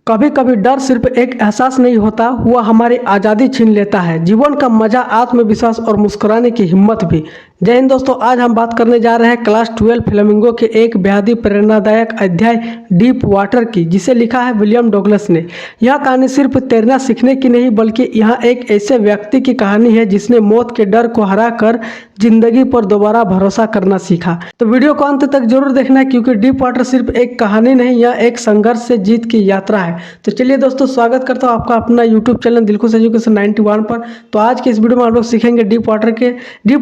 कभी कभी डर सिर्फ एक एहसास नहीं होता, वह हमारी आज़ादी छीन लेता है। जीवन का मजा, आत्मविश्वास और मुस्कुराने की हिम्मत भी। जय हिंद दोस्तों, आज हम बात करने जा रहे हैं क्लास 12 फ्लेमिंगो के एक बेहद ही प्रेरणादायक अध्याय डीप वाटर की, जिसे लिखा है विलियम डगलस ने। यह कहानी सिर्फ तैरना सीखने की नहीं, बल्कि यह एक ऐसे व्यक्ति की कहानी है जिसने मौत के डर को हराकर जिंदगी पर दोबारा भरोसा करना सीखा। तो वीडियो को अंत तक जरूर देखना है, क्योंकि डीप वाटर सिर्फ एक कहानी नहीं, यह एक संघर्ष से जीत की यात्रा है। तो चलिए दोस्तों, स्वागत करता हूँ आपका अपना यूट्यूब चैनल दिलखुश एजुकेशन 91 पर। तो आज के इस वीडियो में हम लोग सीखेंगे डीप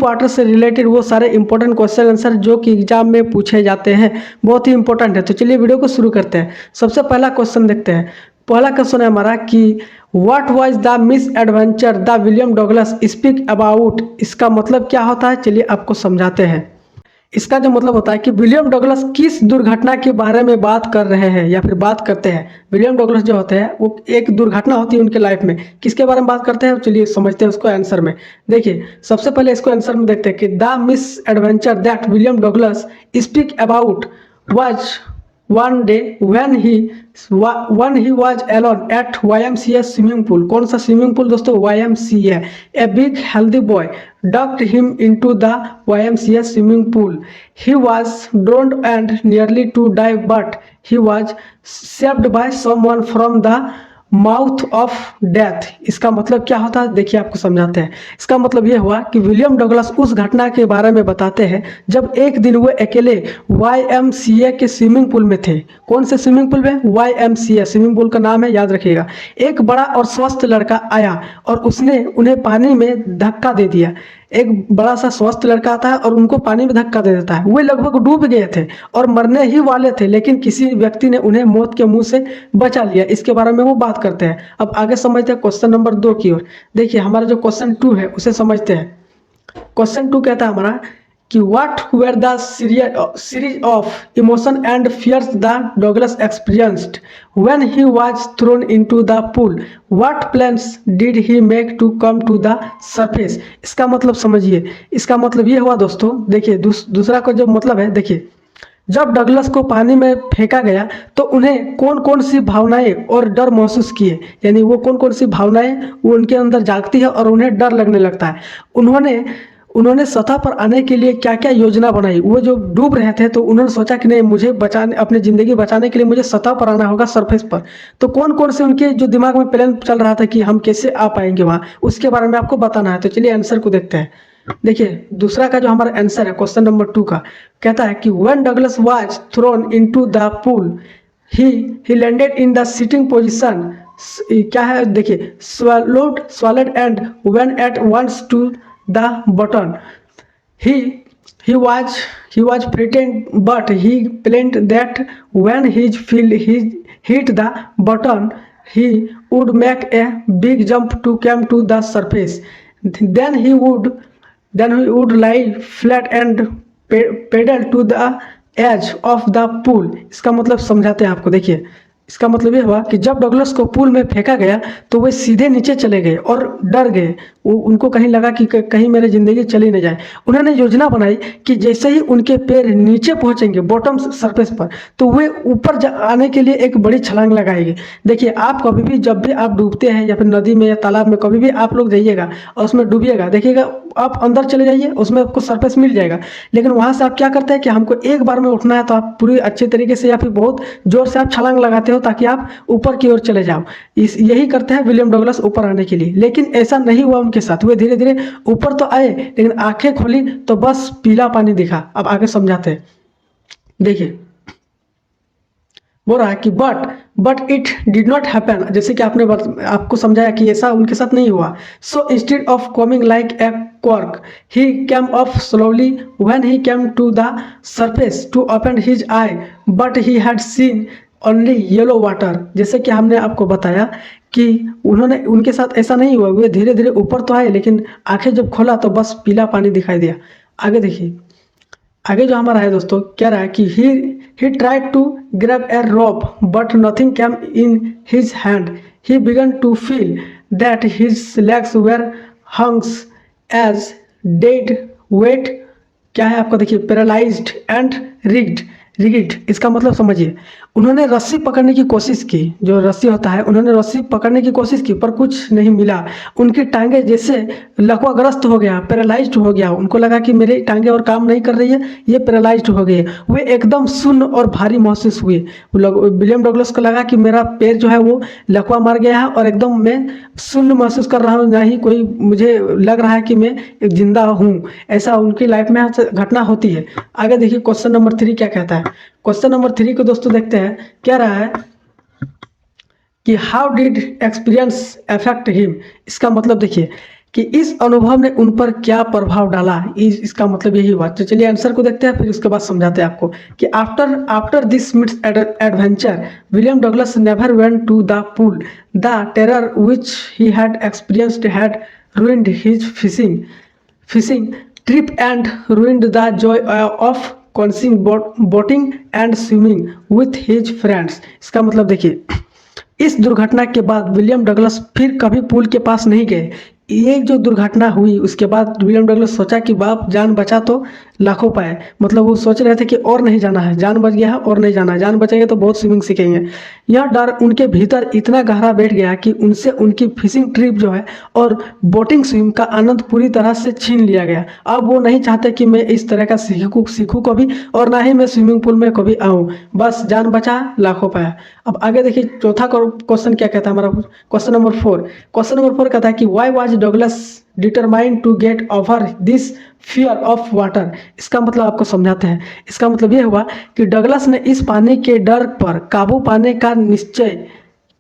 वाटर से रिलेटेड वो सारे इंपॉर्टेंट क्वेश्चन आंसर जो कि एग्जाम में पूछे जाते हैं, बहुत ही इंपॉर्टेंट है। तो चलिए वीडियो को शुरू करते हैं। सबसे पहला क्वेश्चन देखते हैं। पहला क्वेश्चन है हमारा कि what was the miss adventure the William Douglas speak about. इसका मतलब क्या होता है, चलिए आपको समझाते हैं। इसका जो मतलब होता है कि विलियम डगलस किस दुर्घटना के बारे में बात कर रहे हैं या फिर बात करते हैं। विलियम डगलस जो होते हैं वो एक दुर्घटना होती है उनके लाइफ में, किसके बारे में बात करते हैं, चलिए समझते हैं उसको आंसर में। देखिए सबसे पहले इसको आंसर में देखते हैं कि the miss adventure that William Douglas speak about was one day when he was alone at YMCA swimming pool। कौन सा स्विमिंग पूल दोस्तों, YMCA। A big healthy boy ducked him into the YMCA swimming pool। He was drowned and nearly to die, but he was saved by someone from the mouth of death. इसका मतलब क्या होता है, देखिए आपको समझाते हैं। इसका मतलब यह हुआ कि विलियम डगलस उस घटना के बारे में बताते हैं जब एक दिन वो अकेले YMCA के स्विमिंग पूल में थे। कौन से स्विमिंग पूल में, YMCA स्विमिंग पूल का नाम है, याद रखिएगा। एक बड़ा और स्वस्थ लड़का आया और उसने उन्हें पानी में धक्का दे दिया। एक बड़ा सा स्वस्थ लड़का आता है और उनको पानी में धक्का दे देता है। वे लगभग डूब गए थे और मरने ही वाले थे, लेकिन किसी व्यक्ति ने उन्हें मौत के मुंह से बचा लिया। इसके बारे में वो बात करते हैं। अब आगे समझते हैं क्वेश्चन नंबर 2 की ओर। देखिए हमारा जो क्वेश्चन 2 है उसे समझते हैं। क्वेश्चन 2 कहता है हमारा कि what were the series of emotion and fears the Douglas experienced when he was thrown into the pool. What plans did he make to come to the surface. इसका मतलब समझिए। इसका मतलब ये हुआ दोस्तों, देखिए दूसरा का जो मतलब है, देखिए जब डगलस को पानी में फेंका गया तो उन्हें कौन कौन सी भावनाएं और डर महसूस किए, यानी वो कौन कौन सी भावनाएं वो उनके अंदर जागती है और उन्हें डर लगने लगता है। उन्होंने सतह पर आने के लिए क्या क्या योजना बनाई। वो जो डूब रहे थे तो उन्होंने सोचा कि नहीं, मुझे बचाने, अपनी ज़िंदगी बचाने के लिए मुझे सतह पर आना होगा, सरफेस पर। तो कौन कौन से उनके जो दिमाग में प्लान चल रहा था कि हम कैसे आ पाएंगे वहाँ, उसके बारे में आपको बताना है। तो चलिए आंसर को देखते हैं। देखिए दूसरा का जो हमारा आंसर है क्वेश्चन नंबर 2 का, कहता है कि when Douglas was thrown into the pool he landed in the sitting position. क्या है, देखिए swallowed and went at once to the button। He was frightened, but he planned that when his feet hit the button he would make a big jump to come to the surface। then he would lie flat and pedal to the edge of the pool। इसका मतलब समझाते हैं आपको। देखिए इसका मतलब ये हुआ कि जब डगलस को पूल में फेंका गया तो वे सीधे नीचे चले गए और डर गए। उनको कहीं लगा कि कहीं मेरी ज़िंदगी चली न जाए। उन्होंने योजना बनाई कि जैसे ही उनके पैर नीचे पहुंचेंगे बॉटम सरफेस पर, तो वे ऊपर आने के लिए एक बड़ी छलांग लगाएंगे। देखिए आप कभी भी, जब भी आप डूबते हैं या फिर नदी में या तालाब में, कभी भी आप लोग जाइएगा और उसमें डूबिएगा, देखिएगा आप अंदर चले जाइए, उसमें आपको सरफेस मिल जाएगा। लेकिन वहाँ से आप क्या करते हैं कि हमको एक बार में उठना है, तो आप पूरी अच्छे तरीके से या फिर बहुत जोर से आप छलांग लगाते हो ताकि आप ऊपर की ओर चले जाओ। यही करते हैं विलियम डगलस ऊपर आने के लिए। लेकिन ऐसा नहीं हुआ उनके साथ। वे धीरे धीरे ऊपर तो आए, लेकिन आंखें खोली तो बस पीला पानी दिखा। अब आगे समझाते हैं। देखिए बोल रहा है कि but it did not happen. जैसे कि आपको समझाया कि ऐसा उनके साथ नहीं हुआ। So instead of coming like a cork he came up slowly when he came to the surface to open his eye, but he had seen only yellow water. जैसे कि हमने आपको बताया कि उनके साथ ऐसा नहीं हुआ। वे धीरे धीरे ऊपर तो आए, लेकिन आंखें जब खोला तो बस पीला पानी दिखाई दिया। आगे देखिए, आगे जो हमारा है दोस्तों, क्या रहा है कि he tried to grab a rope but nothing came in his hand। he began to feel that his legs were hung as dead weight। क्या है आपका, देखिए पैरालाइज्ड एंड रिग्ड। इसका मतलब समझिए, उन्होंने रस्सी पकड़ने की कोशिश की, जो रस्सी होता है उन्होंने रस्सी पकड़ने की कोशिश की पर कुछ नहीं मिला। उनकी टांगे जैसे लकवाग्रस्त हो गया, पैरालाइज्ड हो गया। उनको लगा कि मेरी टांगे और काम नहीं कर रही है, ये पैरालाइज्ड हो गई है। वे एकदम सुन्न और भारी महसूस हुए। विलियम डगलस को लगा कि मेरा पैर जो है वो लकवा मार गया है और एकदम मैं सुन्न महसूस कर रहा हूँ, ना ही कोई मुझे लग रहा है कि मैं एक जिंदा हूँ। ऐसा उनकी लाइफ में घटना होती है। आगे देखिए क्वेश्चन नंबर 3 क्या कहता है। क्वेश्चन नंबर 3 को दोस्तों देखते हैं, क्या रहा है कि how did experience affect him. इसका मतलब देखिए कि इस अनुभव ने उन पर क्या प्रभाव डाला, इसका मतलब यही हुआ। तो चलिए आंसर को देखते हैं, फिर उसके बाद समझाते हैं आपको कि after this mids adventure William Douglas never went to the pool. The terror which he had experienced had ruined his fishing trip and ruined the joy of consuming boating and swimming with his friends। इसका मतलब देखिए, इस दुर्घटना के बाद William Douglas फिर कभी pool के पास नहीं गए। ये जो दुर्घटना हुई उसके बाद विलियम डगलस सोचा कि बाप जान बचा तो लाखों पाए। मतलब वो सोच रहे थे कि और नहीं जाना है, जान बच गया है और नहीं जाना है, जान बचेंगे तो बहुत स्विमिंग सीखेंगे। यह डर उनके भीतर इतना गहरा बैठ गया कि उनसे उनकी फिशिंग ट्रिप जो है और बोटिंग स्विम का आनंद पूरी तरह से छीन लिया गया। अब वो नहीं चाहते कि मैं इस तरह का सीखूं कभी, और ना ही मैं स्विमिंग पूल में कभी आऊँ। बस जान बचा लाखों पाया। अब आगे देखिए चौथा क्वेश्चन क्या कहता है हमारा, क्वेश्चन नंबर 4। क्वेश्चन नंबर 4 कहता है कि why was Douglas determined to get over this fear of water. इसका मतलब आपको समझाते हैं। इसका मतलब यह हुआ कि डगलस ने इस पानी के डर पर काबू पाने का निश्चय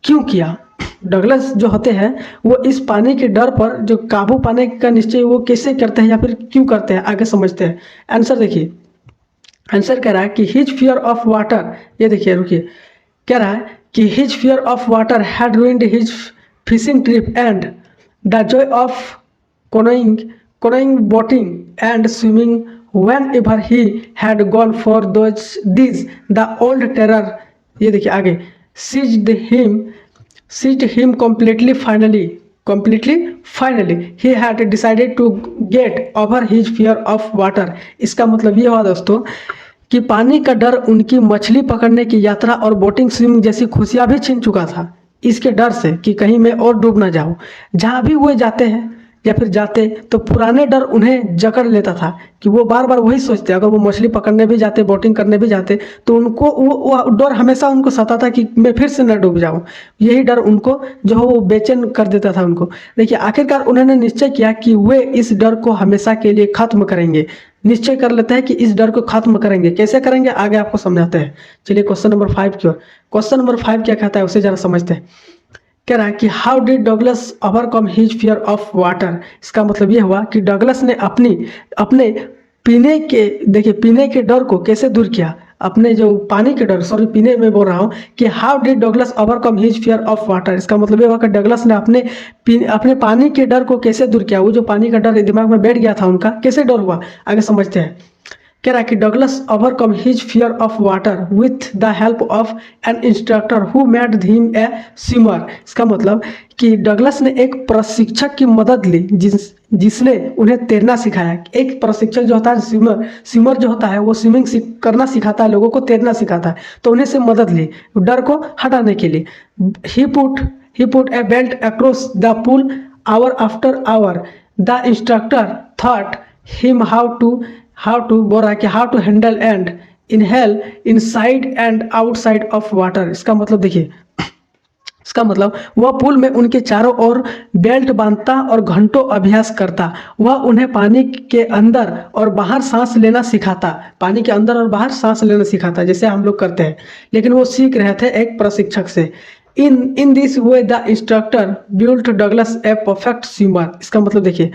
क्यों किया। डगलस जो होते हैं वो इस पानी के डर पर जो काबू पाने का निश्चय वो कैसे करते हैं या फिर क्यों करते हैं, आगे समझते हैं। आंसर देखिए, आंसर कह रहा है कि हिज फियर ऑफ वाटर, ये देखिए रुकिए, कह रहा है कि his fear of water had ruined his fishing trip and the Joy of canoeing, boating and swimming whenever he had gone for these the old terror, ये देखिए आगे, seized him completely finally he had decided to get over his fear of water। इसका मतलब ये हुआ दोस्तों कि पानी का डर उनकी मछली पकड़ने की यात्रा और बोटिंग स्विमिंग जैसी खुशियां भी छीन चुका था, इसके डर से कि कहीं मैं और डूब ना जाऊं। जहां भी वो जाते हैं या फिर जाते तो पुराने डर उन्हें जकड़ लेता था कि वो बार बार वही सोचते, अगर वो मछली पकड़ने भी जाते, बोटिंग करने भी जाते, तो उनको वो डर हमेशा उनको सताता कि मैं फिर से न डूब जाऊं। यही डर उनको जो है वो बेचैन कर देता था उनको। देखिए आखिरकार उन्होंने निश्चय किया कि वे इस डर को हमेशा के लिए खत्म करेंगे। निश्चय कर लेते हैं कि इस डर को खत्म करेंगे। कैसे करेंगे आगे आपको समझाते हैं। चलिए क्वेश्चन नंबर 5 की ओर। क्वेश्चन नंबर 5 क्या कहता है उसे जरा समझते हैं। कह रहा है कि how did Douglas overcome his fear of water. इसका मतलब ये हुआ कि डगलस ने अपने पीने के डर को कैसे दूर किया। अपने जो पानी के डर, सॉरी पीने में बोल रहा हूँ कि how did Douglas overcome his fear of water. इसका मतलब ये हुआ कि डगलस ने अपने पानी के डर को कैसे दूर किया। वो जो पानी का डर दिमाग में बैठ गया था उनका, कैसे डर हुआ आगे समझते हैं। कह रहा है कि Douglas overcome his fear of water with the help of N instructor who made him a swimmer. इसका मतलब कि डगलस ने एक प्रशिक्षक की मदद ली जिसने उन्हें तैरना सिखाया। एक प्रशिक्षक जो होता है स्विमर जो होता है वो स्विमिंग करना सिखाता है, लोगों को तैरना सिखाता है, तो उन्हें से मदद ली डर को हटाने के लिए। He put a belt across the pool hour after hour. The instructor thought him how to बोल रहा है कि how to handle and inhale inside and outside of water. इसका मतलब देखिए, इसका मतलब वह पूल में उनके चारों ओर बेल्ट बांधता और घंटों अभ्यास करता। वह उन्हें पानी के अंदर और बाहर सांस लेना सिखाता, पानी के अंदर और बाहर सांस लेना सिखाता जैसे हम लोग करते हैं, लेकिन वो सीख रहे थे एक प्रशिक्षक से। In this way the instructor built Douglas a perfect swimmer. इसका मतलब देखिए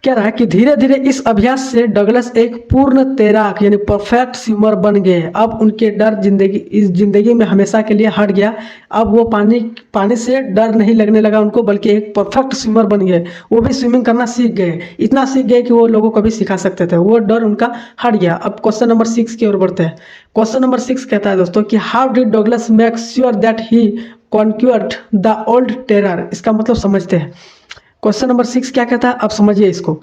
कह रहा है कि धीरे धीरे इस अभ्यास से डगलस एक पूर्ण तैराक यानी परफेक्ट स्विमर बन गए। अब उनके डर इस जिंदगी में हमेशा के लिए हट गया। अब वो पानी से डर नहीं लगने लगा उनको, बल्कि एक परफेक्ट स्विमर बन गए। वो भी स्विमिंग करना सीख गए, इतना सीख गए कि वो लोगों को भी सिखा सकते थे। वो डर उनका हट गया। अब क्वेश्चन नंबर 6 की ओर बढ़ते हैं। क्वेश्चन नंबर 6 कहता है दोस्तों कि how did Douglas make sure that he conquered the old terror. इसका मतलब समझते हैं। क्वेश्चन नंबर 6 क्या कहता है, अब समझिए इसको।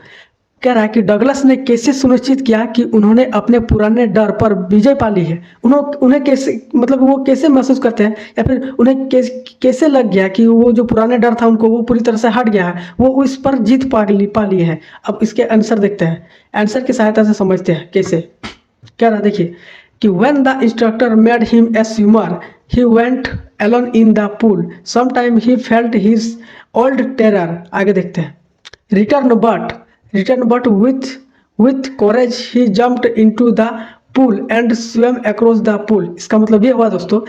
कह रहा है कि डगलस ने कैसे सुनिश्चित किया कि उन्होंने अपने पुराने डर पर विजय पा ली है। उन्हें कैसे, मतलब वो कैसे महसूस करते हैं, या फिर उन्हें कैसे लग गया कि वो जो पुराने डर था उनको वो पूरी तरह से हट गया है, वो उस पर जीत पा ली है। अब इसके आंसर देखते हैं, आंसर की सहायता से समझते हैं कैसे। कह रहा देखिए कि when the instructor made him a swimmer, he went alone in the pool. Sometime he felt his old terror. आगे देखते हैं। Return but with courage he jumped into the pool and swam across the pool. इसका मतलब ये हुआ दोस्तों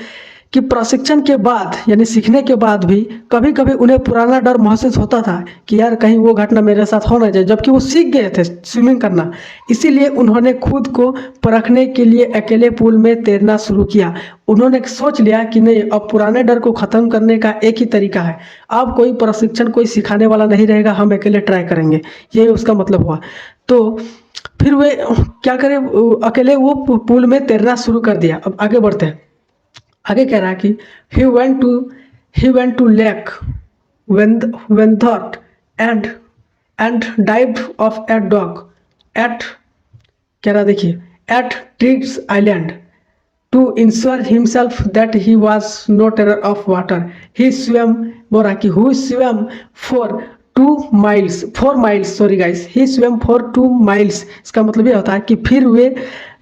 कि प्रशिक्षण के बाद यानी सीखने के बाद भी कभी कभी उन्हें पुराना डर महसूस होता था कि यार कहीं वो घटना मेरे साथ हो ना जाए, जबकि वो सीख गए थे स्विमिंग करना। इसीलिए उन्होंने खुद को परखने के लिए अकेले पूल में तैरना शुरू किया। उन्होंने सोच लिया कि नहीं, अब पुराने डर को ख़त्म करने का एक ही तरीका है, अब कोई प्रशिक्षण कोई सिखाने वाला नहीं रहेगा, हम अकेले ट्राई करेंगे। ये उसका मतलब हुआ। तो फिर वे क्या करें, अकेले वो पूल में तैरना शुरू कर दिया। अब आगे बढ़ते हैं। आगे कह रहा है कि he went to lake Wentworth and dived off a dog at, कह रहा देखिए, at Triggs Island to ensure himself that he was no terror of water. He swam, बोल रहा कि who swam for 4 miles, sorry guys, he swam for 2 miles। इसका मतलब ये होता है कि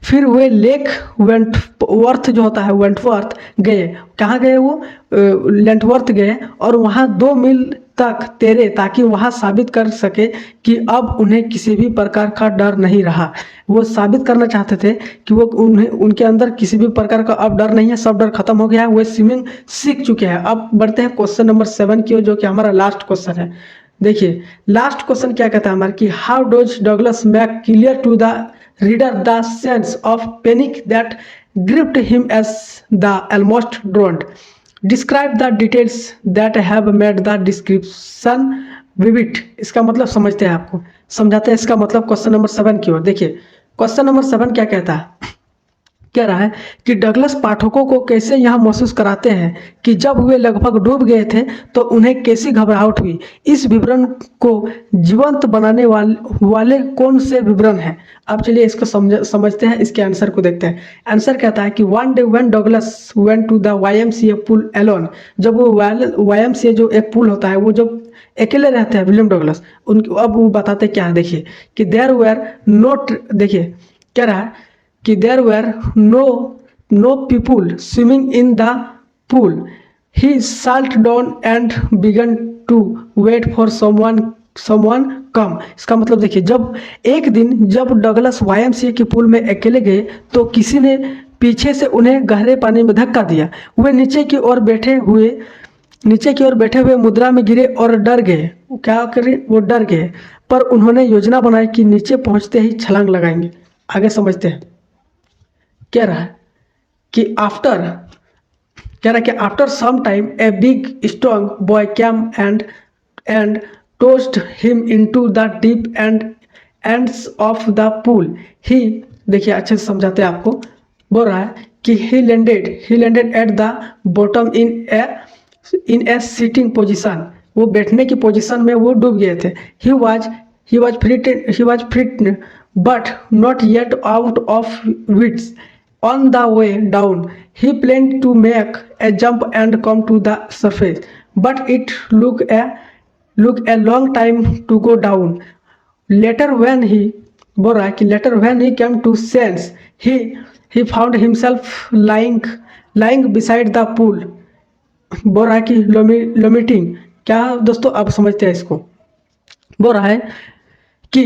फिर वे लेक वेंटवर्थ जो होता है, वेंटवर्थ गए। कहाँ गए वो? लेंटवर्थ गए और वहाँ 2 मील तक तैरे ताकि वहाँ साबित कर सके कि अब उन्हें किसी भी प्रकार का डर नहीं रहा। वो साबित करना चाहते थे कि वो उनके अंदर किसी भी प्रकार का अब डर नहीं है, सब डर खत्म हो गया है, वे स्विमिंग सीख चुके हैं। अब बढ़ते हैं क्वेश्चन नंबर 7 की ओर, जो कि हमारा लास्ट क्वेश्चन है। देखिए लास्ट क्वेश्चन क्या कहता है हमारा कि how does Douglas make clear to the reader the sense of panic that gripped him as the almost drowned. Describe the details that have made the description vivid. इसका मतलब समझते हैं, आपको समझाते हैं इसका मतलब क्वेश्चन नंबर 7 की ओर। देखिए क्वेश्चन नंबर 7 क्या कहता है, कह रहा है कि डगलस पाठकों को कैसे यह महसूस कराते हैं कि जब वे लगभग डूब गए थे तो उन्हें कैसी घबराहट हुई। इस विवरण को जीवंत बनाने वाले कौन से विवरण हैं। अब चलिए इसको समझते हैं, इसके आंसर को देखते हैं। आंसर कहता है कि one day when Douglas went to the YMCA pool alone, जब वो YMCA जो एक पूल होता है, वो जब अकेले रहते हैं विलियम डगलस, अब वो बताते क्या है। देखिए कि देयर वेयर नोट, देखिए कह रहा है कि there were no people swimming in the pool. He sat down and began to wait for someone come. इसका मतलब देखिए जब एक दिन जब डगलस YMCA के पूल में अकेले गए तो किसी ने पीछे से उन्हें गहरे पानी में धक्का दिया। वे नीचे की ओर बैठे हुए मुद्रा में गिरे और डर गए। क्या करें, वो डर गए, पर उन्होंने योजना बनाई कि नीचे पहुंचते ही छलांग लगाएंगे। आगे समझते हैं। कह रहा है कि after some time a big strong boy came and tossed him into the deep ends of the pool. He, देखिए अच्छे से समझाते हैं आपको। बोल रहा है कि he landed at the bottom in a sitting position. वो बैठने की पोजीशन में वो डूब गए थे। He was frightened but not yet out of wits. On the way down, he planned to make a jump and come to the surface, but it took a long time to go down. Later, when he came to sense, he found himself lying beside the pool. बोल रहा है कि लोमिटिंग। क्या दोस्तों आप समझते हैं इसको? बोल रहा है कि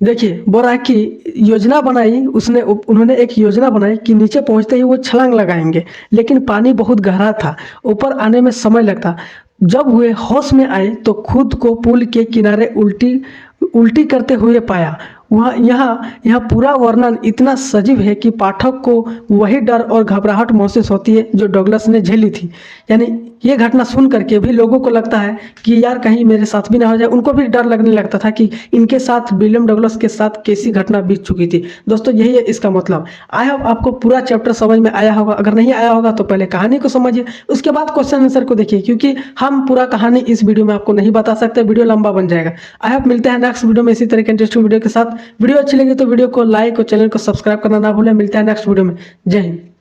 देखिए, बोल रहा है कि योजना बनाई उन्होंने एक योजना बनाई कि नीचे पहुंचते ही वो छलांग लगाएंगे, लेकिन पानी बहुत गहरा था, ऊपर आने में समय लगता। जब वे होश में आए तो खुद को पुल के किनारे उल्टी करते हुए पाया। वह यह पूरा वर्णन इतना सजीव है कि पाठक को वही डर और घबराहट महसूस होती है जो डगलस ने झेली थी। यानी ये घटना सुन करके भी लोगों को लगता है कि यार कहीं मेरे साथ भी ना हो जाए। उनको भी डर लगने लगता था कि इनके साथ विलियम डगलस के साथ कैसी घटना बीत चुकी थी। दोस्तों यही है इसका मतलब। आई होप आपको पूरा चैप्टर समझ में आया होगा। अगर नहीं आया होगा तो पहले कहानी को समझिए, उसके बाद क्वेश्चन आंसर को देखिए, क्योंकि हम पूरा कहानी इस वीडियो में आपको नहीं बता सकते, वीडियो लंबा बन जाएगा। आई होप मिलते हैं नेक्स्ट वीडियो में इसी तरह के इंटरेस्टिंग वीडियो के साथ। वीडियो अच्छी लगी तो वीडियो को लाइक और चैनल को सब्सक्राइब करना ना भूलें। मिलते हैं नेक्स्ट वीडियो में। जय हिंद।